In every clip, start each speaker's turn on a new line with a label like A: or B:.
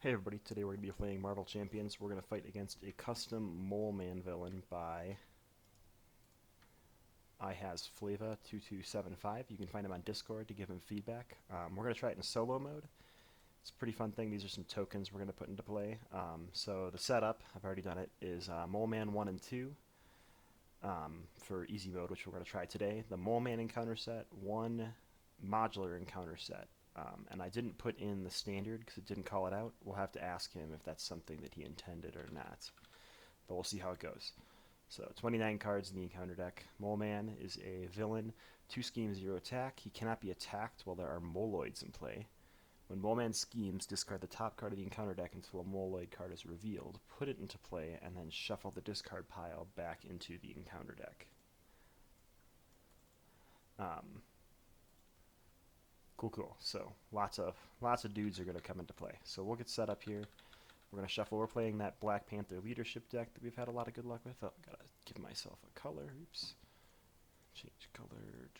A: Hey everybody, today we're going to be playing Marvel Champions. We're going to fight against a custom Mole Man villain by ihasaflavour2275. You can find him on Discord to give him feedback. We're going to try it in solo mode. It's a pretty fun thing. These are some tokens we're going to put into play. So the setup, I've already done it, is Mole Man 1 and 2 for easy mode, which we're going to try today. The Mole Man encounter set, one modular encounter set. And I didn't put in the standard because it didn't call it out. We'll have to ask him if that's something that he intended or not. But we'll see how it goes. So 29 cards in the encounter deck. Mole Man is a villain, 2 scheme, 0 attack. He cannot be attacked while there are Moloids in play. When Mole Man schemes, discard the top card of the encounter deck until a Moloid card is revealed, put it into play, and then shuffle the discard pile back into the encounter deck. Um, Cool. So lots of dudes are going to come into play. So we'll get set up here. We're going to shuffle. We're playing that Black Panther leadership deck that we've had a lot of good luck with. Oh, gotta give myself a color. Oops. Change color.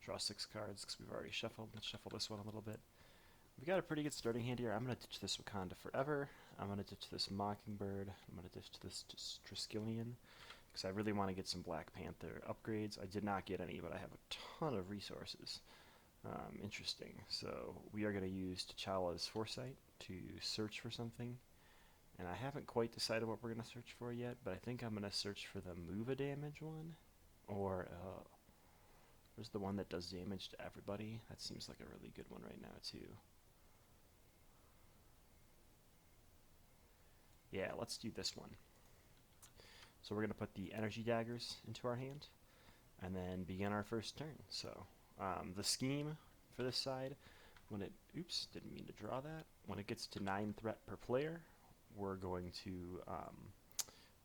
A: Draw 6 cards because we've already shuffled. Let's shuffle this one a little bit. We got a pretty good starting hand here. I'm going to ditch this Wakanda Forever. I'm going to ditch this Mockingbird. I'm going to ditch this Triskelion because I really want to get some Black Panther upgrades. I did not get any, but I have a ton of resources. Interesting. So we are going to use T'Challa's Foresight to search for something. And I haven't quite decided what we're going to search for yet, but I think I'm going to search for the move a damage one. Or, there's the one that does damage to everybody. That seems like a really good one right now, too. Yeah, let's do this one. So we're going to put the energy daggers into our hand and then begin our first turn. So the scheme for this side, when it, oops, didn't mean to draw that. When it gets to 9 threat per player, we're going to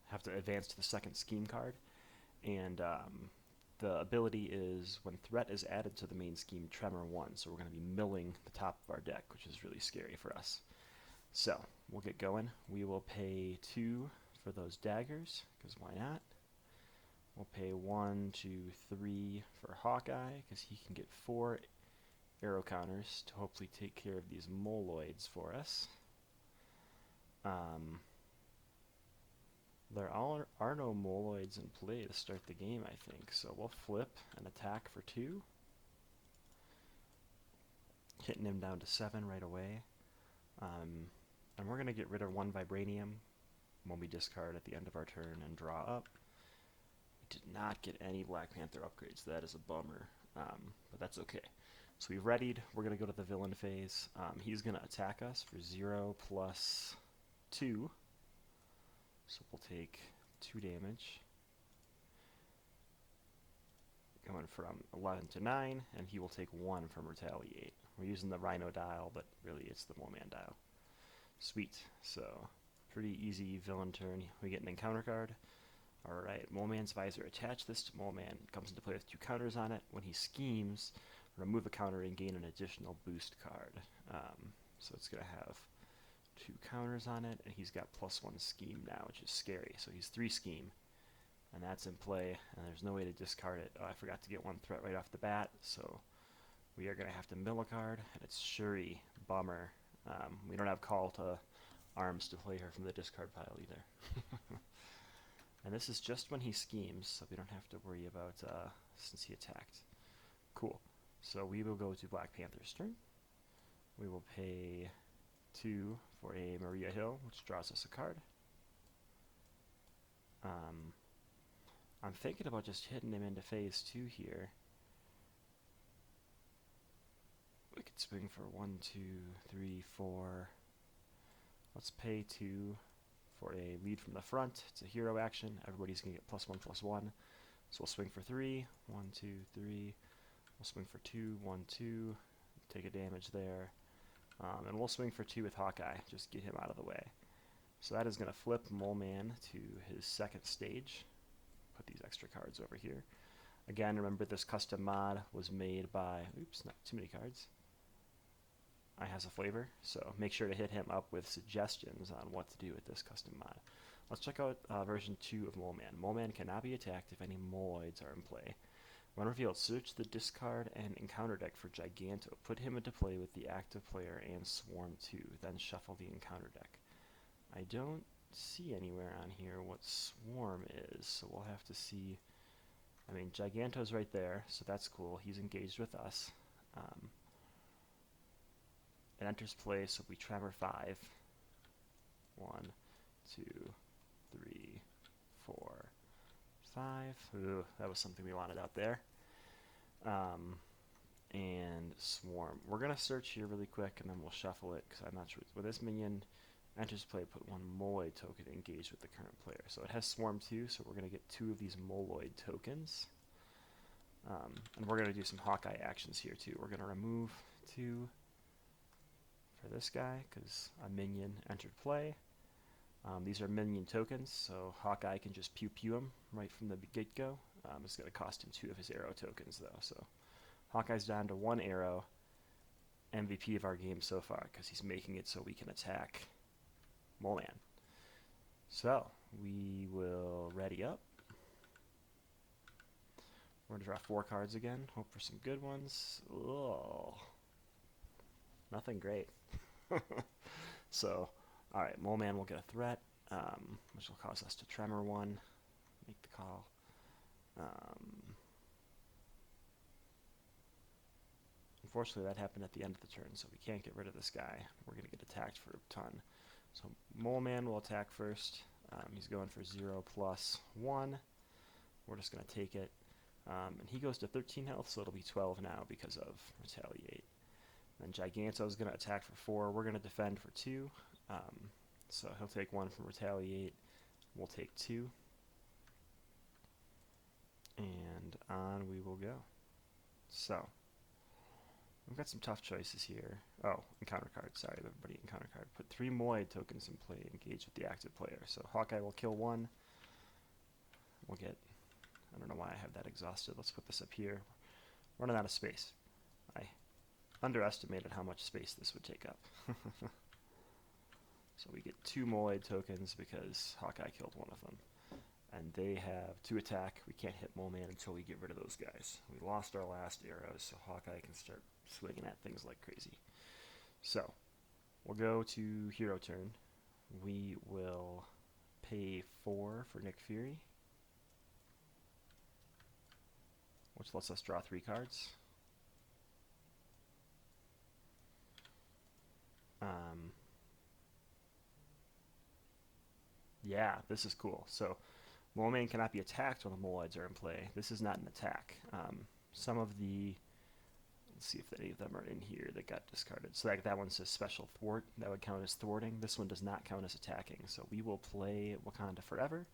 A: have to advance to the second scheme card. And the ability is when threat is added to the main scheme, Tremor 1. So we're going to be milling the top of our deck, which is really scary for us. So we'll get going. We will pay 2 for those daggers, because why not? We'll pay 1, 2, 3 for Hawkeye, because he can get 4 arrow counters to hopefully take care of these Moloids for us. There are no Moloids in play to start the game, I think, so we'll flip and attack for 2. Hitting him down to 7 right away. And we're going to get rid of 1 Vibranium when we discard at the end of our turn and draw up. We did not get any Black Panther upgrades, so that is a bummer, but that's okay. So we've readied. We're going to go to the villain phase. He's going to attack us for 0 plus 2. So we'll take 2 damage. Going from 11 to 9, and he will take 1 from Retaliate. We're using the Rhino dial, but really it's the Mole Man dial. Sweet. So pretty easy villain turn. We get an encounter card. Alright, Mole Man's Visor. Attach this to Mole Man. It comes into play with 2 counters on it. When he schemes, remove a counter and gain an additional boost card. So it's going to have 2 counters on it, and he's got +1 scheme now, which is scary. So he's 3 scheme, and that's in play, and there's no way to discard it. Oh, I forgot to get 1 threat right off the bat, so we are going to have to mill a card, and it's Shuri. Bummer. We don't have call to arms to play her from the discard pile either. And this is just when he schemes, so we don't have to worry about since he attacked. Cool. So we will go to Black Panther's turn. We will pay 2 for a Maria Hill, which draws us a card. I'm thinking about just hitting him into phase 2 here. We could swing for 1, 2, 3, 4. Let's pay 2 for a lead from the front. It's a hero action. Everybody's going to get +1/+1. So we'll swing for 3. 1, 2, 3. We'll swing for 2. 1, 2. Take a damage there. And we'll swing for 2 with Hawkeye. Just get him out of the way. So that is going to flip Mole Man to his second stage. Put these extra cards over here. Again, remember this custom mod was made by, oops, not too many cards. ihasaflavour, so make sure to hit him up with suggestions on what to do with this custom mod. Let's check out version 2 of Mole Man. Mole Man cannot be attacked if any Moloids are in play. When revealed, search the discard and encounter deck for Giganto. Put him into play with the active player and Swarm 2. Then shuffle the encounter deck. I don't see anywhere on here what Swarm is, so we'll have to see. I mean, Giganto's right there, so that's cool. He's engaged with us. It enters play, so we Tremor 5. 1, 2, 3, 4, 5. Ooh, that was something we wanted out there. And Swarm. We're going to search here really quick, and then we'll shuffle it, because I'm not sure. When this minion enters play, put one Moloid token engaged with the current player. So it has Swarm 2, so we're going to get 2 of these Moloid tokens. And we're going to do some Hawkeye actions here, too. We're going to remove 2 for this guy, because a minion entered play. These are minion tokens, so Hawkeye can just pew-pew them right from the get-go. It's going to cost him 2 of his arrow tokens, though. So Hawkeye's down to 1 arrow. MVP of our game so far, because he's making it so we can attack Mole Man. So we will ready up. We're going to draw 4 cards again. Hope for some good ones. Ugh. Nothing great. So, alright, Mole Man will get a threat, which will cause us to Tremor 1. Make the call. Unfortunately, that happened at the end of the turn, so we can't get rid of this guy. We're going to get attacked for a ton. So Mole Man will attack first. He's going for 0 plus 1. We're just going to take it. And he goes to 13 health, so it'll be 12 now because of Retaliate. Then Giganto is going to attack for 4. We're going to defend for 2. So he'll take 1 from Retaliate. We'll take 2. And on we will go. So we've got some tough choices here. Oh, encounter card. Sorry, everybody, encounter card. Put 3 Moloid tokens in play, engage with the active player. So Hawkeye will kill 1. We'll get, I don't know why I have that exhausted. Let's put this up here. Running out of space. I underestimated how much space this would take up. So we get 2 Moloid tokens because Hawkeye killed 1 of them. And they have 2 attack. We can't hit Mole Man until we get rid of those guys. We lost our last arrows, so Hawkeye can start swinging at things like crazy. So, we'll go to hero turn. We will pay 4 for Nick Fury, which lets us draw 3 cards. Yeah, this is cool. So, Mole Man cannot be attacked when the Moloids are in play. This is not an attack. Some of the, let's see if any of them are in here that got discarded. So that one says special thwart. That would count as thwarting. This one does not count as attacking. So we will play Wakanda Forever,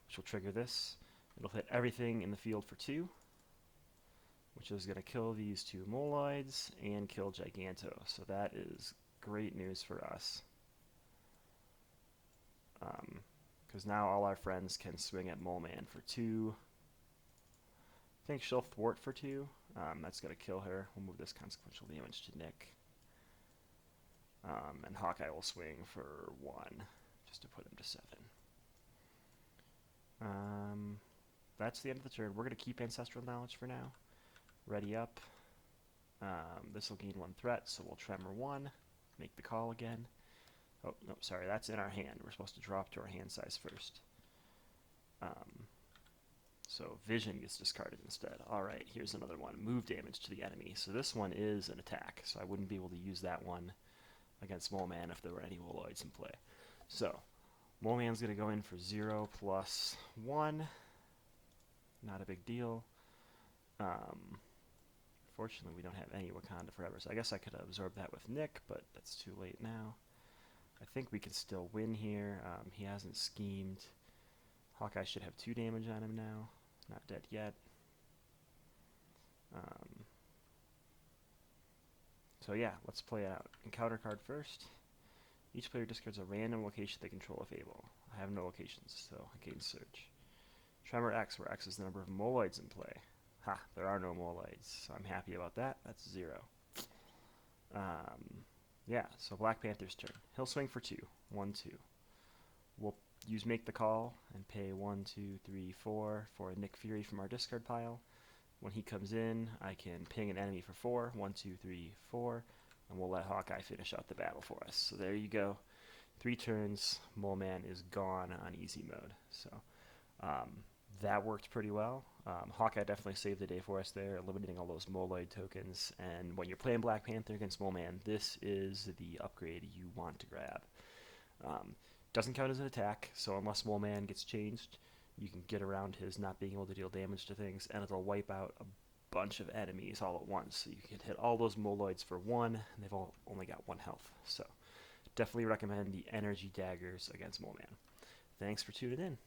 A: which will trigger this. It'll hit everything in the field for 2, which is going to kill these 2 Moloids and kill Giganto. So that is great news for us. Because now all our friends can swing at Mole Man for 2. I think she'll thwart for 2. That's going to kill her. We'll move this consequential damage to Nick. And Hawkeye will swing for 1, just to put him to 7. That's the end of the turn. We're going to keep Ancestral Knowledge for now. Ready up. This will gain 1 threat, so we'll Tremor 1. Make the call again. Oh, no, sorry, that's in our hand. We're supposed to drop to our hand size first. So Vision gets discarded instead. Alright, here's another one. Move damage to the enemy. So this one is an attack, so I wouldn't be able to use that one against Mole Man if there were any Moloids in play. So, Mole Man's going to go in for 0 plus 1. Not a big deal. Fortunately, we don't have any Wakanda Forever, so I guess I could absorb that with Nick, but that's too late now. I think we can still win here. He hasn't schemed. Hawkeye should have 2 damage on him now. Not dead yet. So yeah, let's play it out. Encounter card first. Each player discards a random location they control if able. I have no locations, so I gain search. Tremor X, where X is the number of Moloids in play. Ha, there are no Moloids, so I'm happy about that. That's 0. Yeah, so Black Panther's turn. He'll swing for 2. 1, 2. We'll use Make the Call and pay 1, 2, 3, 4 for Nick Fury from our discard pile. When he comes in, I can ping an enemy for 4. 1, 2, 3, 4. And we'll let Hawkeye finish out the battle for us. So there you go. 3 turns, Mole Man is gone on easy mode. So that worked pretty well. Hawkeye definitely saved the day for us there, eliminating all those Moloid tokens. And when you're playing Black Panther against Mole Man, this is the upgrade you want to grab. Doesn't count as an attack, so unless Mole Man gets changed, you can get around his not being able to deal damage to things, and it'll wipe out a bunch of enemies all at once. So you can hit all those Moloids for 1, and they've all only got 1 health. So definitely recommend the energy daggers against Mole Man. Thanks for tuning in.